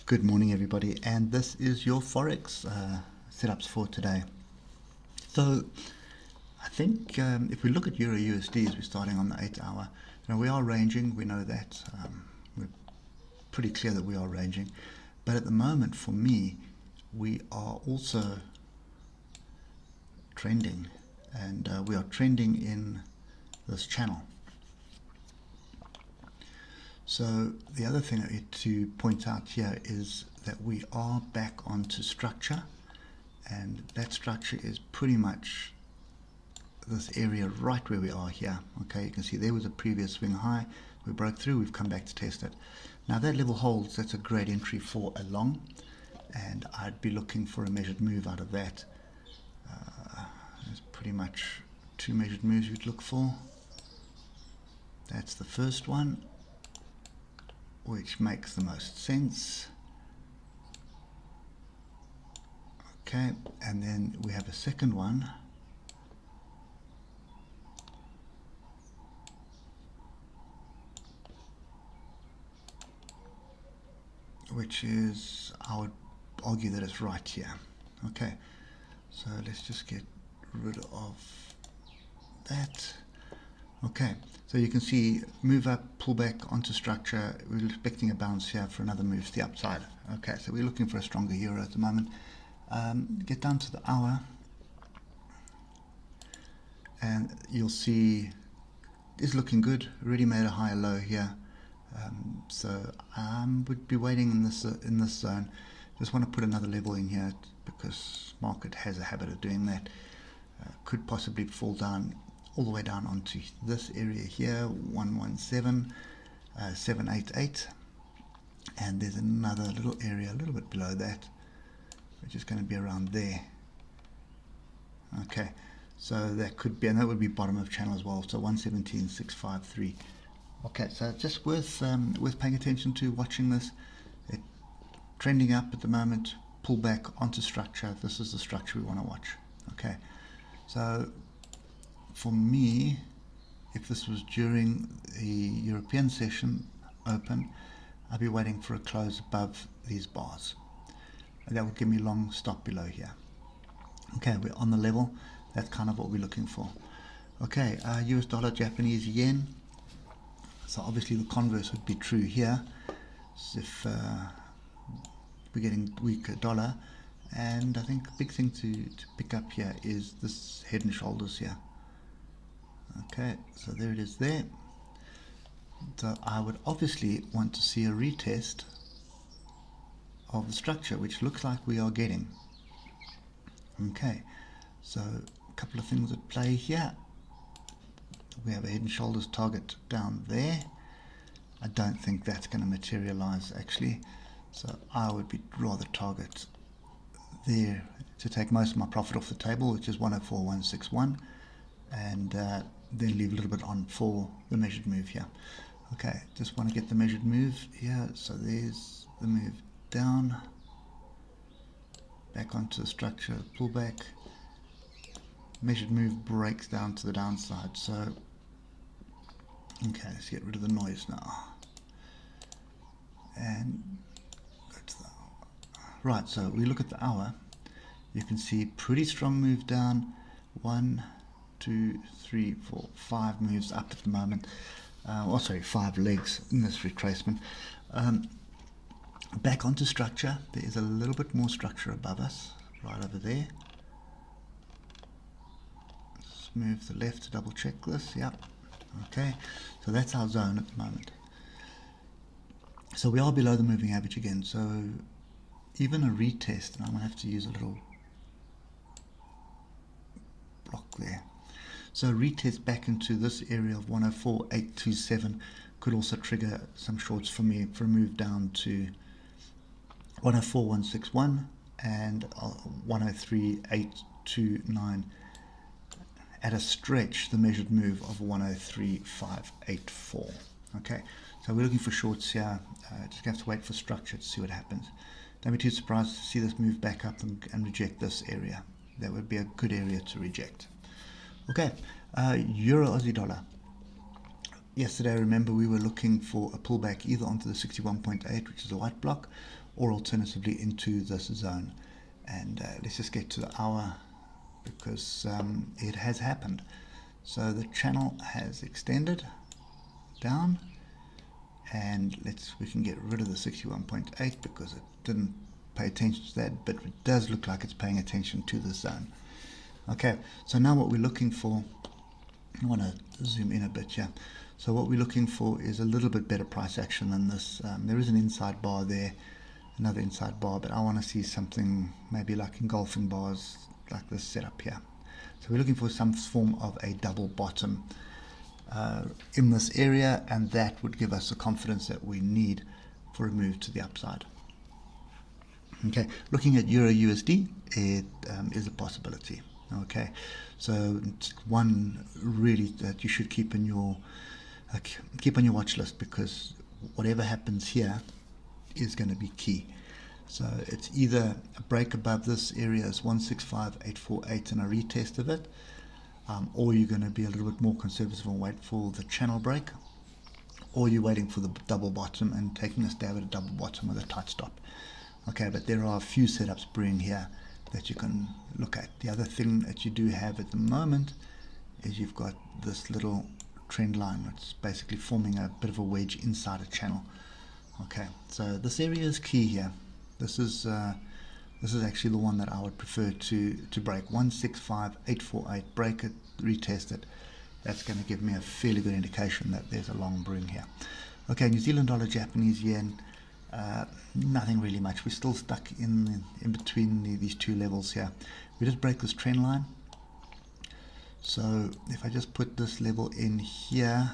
Good morning, everybody, and this is your Forex setups for today. So I think if we look at Euro USD as we're starting on the 8 hour, we are ranging, we know that, we're pretty clear that we are ranging, but at the moment for me we are also trending, and we are trending in this channel. So the other thing I need to point out here is that we are back onto structure, and that structure is pretty much this area right where we are here. Okay, you can see there was a previous swing high, we broke through, we've come back to test it. Now that level holds, that's a great entry for a long, and I'd be looking for a measured move out of that. There's pretty much two measured moves we'd look for. That's the first one, which makes the most sense. Okay, and then we have a second one, which is, I would argue that it's right here. Okay, so let's just get rid of that. Okay, so you can see move up, pull back onto structure. We're expecting a bounce here for another move to the upside. Okay, so we're looking for a stronger euro at the moment. Get down to the hour, and you'll see it's looking good. Already made a higher low here, so I would be waiting in this zone. Just want to put another level in here because market has a habit of doing that. Could possibly fall down all the way down onto this area here, 117,788, and there's another little area a little bit below that, which is going to be around there. Okay, so that could be, and that would be bottom of channel as well, so 117,653. Okay, so just worth paying attention to, watching this. It trending up at the moment, pull back onto structure. This is the structure we want to watch. Okay, so for me, if this was during the European session open, I'd be waiting for a close above these bars. And that would give me long stop below here. Okay, we're on the level. That's kind of what we're looking for. Okay, US dollar, Japanese yen. So obviously the converse would be true here. So if we're getting weaker dollar, and I think the big thing to pick up here is this head and shoulders here. Okay, so there it is there. So I would obviously want to see a retest of the structure, which looks like we are getting. Okay, so a couple of things at play here. We have a head and shoulders target down there. I don't think that's going to materialize actually, so I would be rather target there to take most of my profit off the table, which is 104,161, and then leave a little bit on for the measured move here. Okay, just want to get the measured move here. So there's the move down, back onto the structure, pullback, measured move breaks down to the downside. So okay, let's get rid of the noise now, and go to the right. So we look at the hour, you can see pretty strong move down, 1, 2, 3, 4, 5 moves up at the moment. Oh sorry, 5 legs in this retracement. Back onto structure. There is a little bit more structure above us, right over there. Let's move to the left to double check this. Yep. Okay, so that's our zone at the moment. So we are below the moving average again, so even a retest, and I'm going to have to use a little block there. So retest back into this area of 104,827 could also trigger some shorts for me for a move down to 104,161 and 103,829. At a stretch, the measured move of 103,584. Okay, so we're looking for shorts here. Just have to wait for structure to see what happens. Don't be too surprised to see this move back up and reject this area. That would be a good area to reject. Okay, Euro Aussie dollar. Yesterday, remember, we were looking for a pullback either onto the 61.8, which is a white block, or alternatively into this zone. And let's just get to the hour, because it has happened. So the channel has extended down, and we can get rid of the 61.8 because it didn't pay attention to that, but it does look like it's paying attention to the zone. Okay, so now what we're looking for, I want to zoom in a bit here. So what we're looking for is a little bit better price action than this. There is an inside bar there, another inside bar, but I want to see something maybe like engulfing bars like this setup here. So we're looking for some form of a double bottom in this area, and that would give us the confidence that we need for a move to the upside. Okay, looking at Euro USD, it is a possibility. Okay, so it's one really that you should keep on your watch list, because whatever happens here is going to be key. So it's either a break above this area as 165.848 and a retest of it, or you're going to be a little bit more conservative and wait for the channel break, or you're waiting for the double bottom and taking a stab at a double bottom with a tight stop. Okay, but there are a few setups brewing here that you can look at. The other thing that you do have at the moment is you've got this little trend line that's basically forming a bit of a wedge inside a channel. Okay, so this area is key here. This is actually the one that I would prefer to break. 165.848, break it, retest it. That's going to give me a fairly good indication that there's a long brewing here. Okay, New Zealand dollar, Japanese yen, nothing really much. We're still stuck in between these two levels here. We just break this trend line. So if I just put this level in here,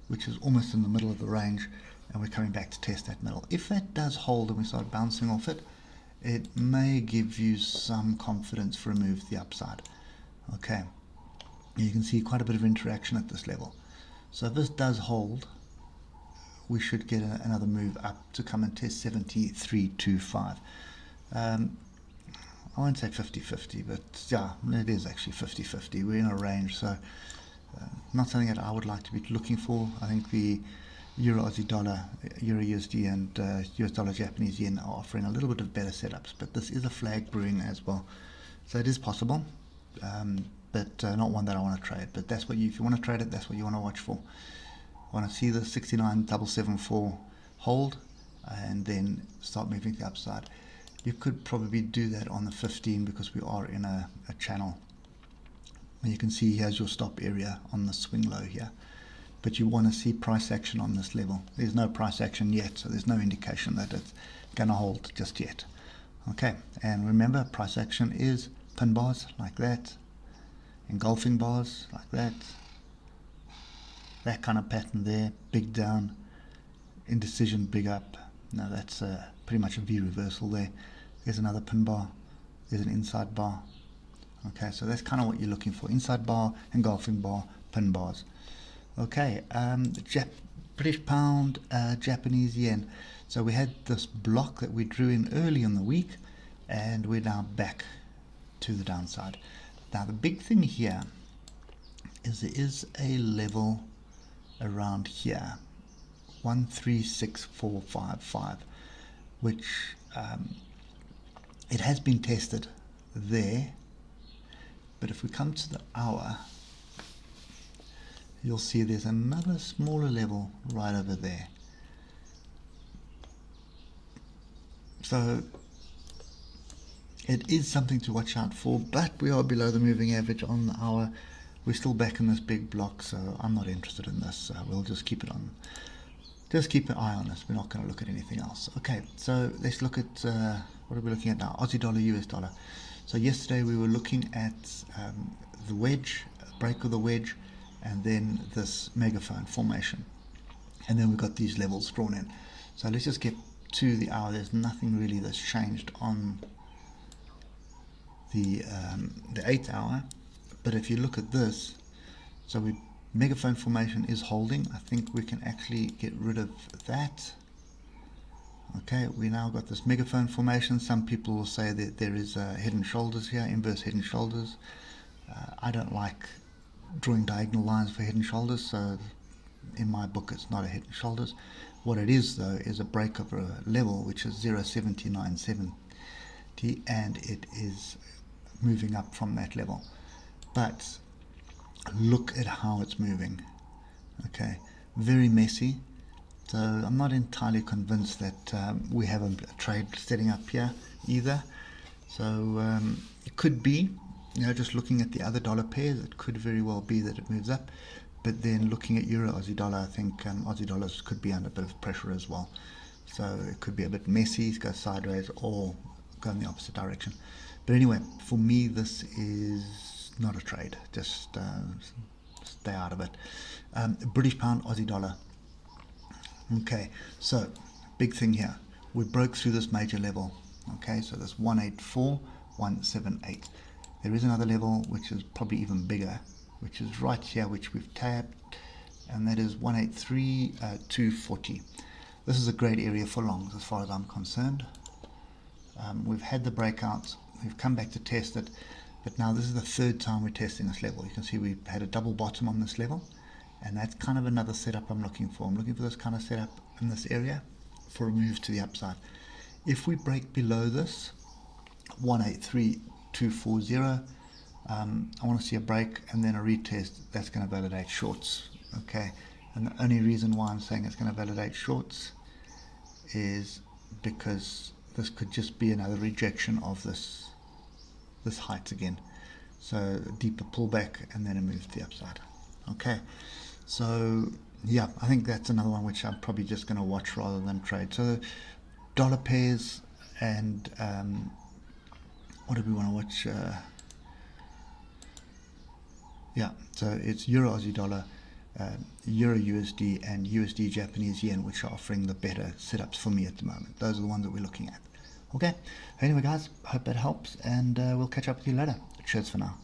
which is almost in the middle of the range, and we're coming back to test that middle. If that does hold and we start bouncing off it, it may give you some confidence for a move to the upside. Okay, you can see quite a bit of interaction at this level. So if this does hold, we should get another move up to come and test 73.25. I won't say 50-50, but yeah, it is actually 50-50. We're in a range, so not something that I would like to be looking for. I think the Euro Aussie dollar, Euro USD, and US dollar Japanese yen are offering a little bit of better setups, but this is a flag brewing as well, so it is possible, but not one that I want to trade. But that's what if you want to trade it, that's what you want to watch for. I want to see the 69.774 hold and then start moving to the upside. You could probably do that on the 15 because we are in a channel. And you can see here's your stop area on the swing low here. But you want to see price action on this level. There's no price action yet, so there's no indication that it's going to hold just yet. Okay, and remember, price action is pin bars like that, engulfing bars like that, that kind of pattern there, big down, indecision, big up. Now that's pretty much a V reversal there. There's another pin bar, there's an inside bar. Okay, so that's kind of what you're looking for: inside bar, engulfing bar, pin bars. Okay, British pound, Japanese yen. So we had this block that we drew in early in the week, and we're now back to the downside. Now the big thing here is there is a level around here, 136455, which it has been tested there, but if we come to the hour, you'll see there's another smaller level right over there. So it is something to watch out for, but we are below the moving average on the hour. We're still back in this big block, so I'm not interested in this. We'll just keep it on. Just keep an eye on this. We're not going to look at anything else. Okay, so let's look at what are we looking at now? Aussie dollar, US dollar. So yesterday we were looking at the wedge, break of the wedge, and then this megaphone formation, and then we've got these levels drawn in. So let's just get to the hour. There's nothing really that's changed on the 8th hour, but if you look at this, so megaphone formation is holding. I think we can actually get rid of that. Okay, we now got this megaphone formation. Some people will say that there is head and shoulders here, inverse head and shoulders. I don't like drawing diagonal lines for head and shoulders, so in my book it's not a head and shoulders, What it is though is a break of a level which is 0.7970, and it is moving up from that level. But look at how it's moving. Okay, very messy. So I'm not entirely convinced that we have a trade setting up here either. So it could be, just looking at the other dollar pairs, it could very well be that it moves up. But then looking at Euro Aussie dollar, I think Aussie dollars could be under a bit of pressure as well. So it could be a bit messy, go sideways or go in the opposite direction. But anyway, for me, this is not a trade. Just stay out of it. British pound, Aussie dollar. Okay, so big thing here. We broke through this major level. Okay, so this 184.178. There is another level which is probably even bigger, which is right here, which we've tapped, and that is 183.240. This is a great area for longs as far as I'm concerned. We've had the breakouts, we've come back to test it, but now this is the third time we're testing this level. You can see we've had a double bottom on this level, and that's kind of another setup I'm looking for. I'm looking for this kind of setup in this area for a move to the upside. If we break below this 183.240, I want to see a break and then a retest. That's going to validate shorts. Okay, and the only reason why I'm saying it's going to validate shorts is because this could just be another rejection of this height again. So a deeper pullback and then a move to the upside. Okay, so yeah, I think that's another one which I'm probably just going to watch rather than trade. So dollar pairs and what do we want to watch? Yeah, so it's Euro Aussie dollar, Euro USD, and USD Japanese yen, which are offering the better setups for me at the moment. Those are the ones that we're looking at. Okay, anyway guys, hope that helps, and we'll catch up with you later. Cheers for now.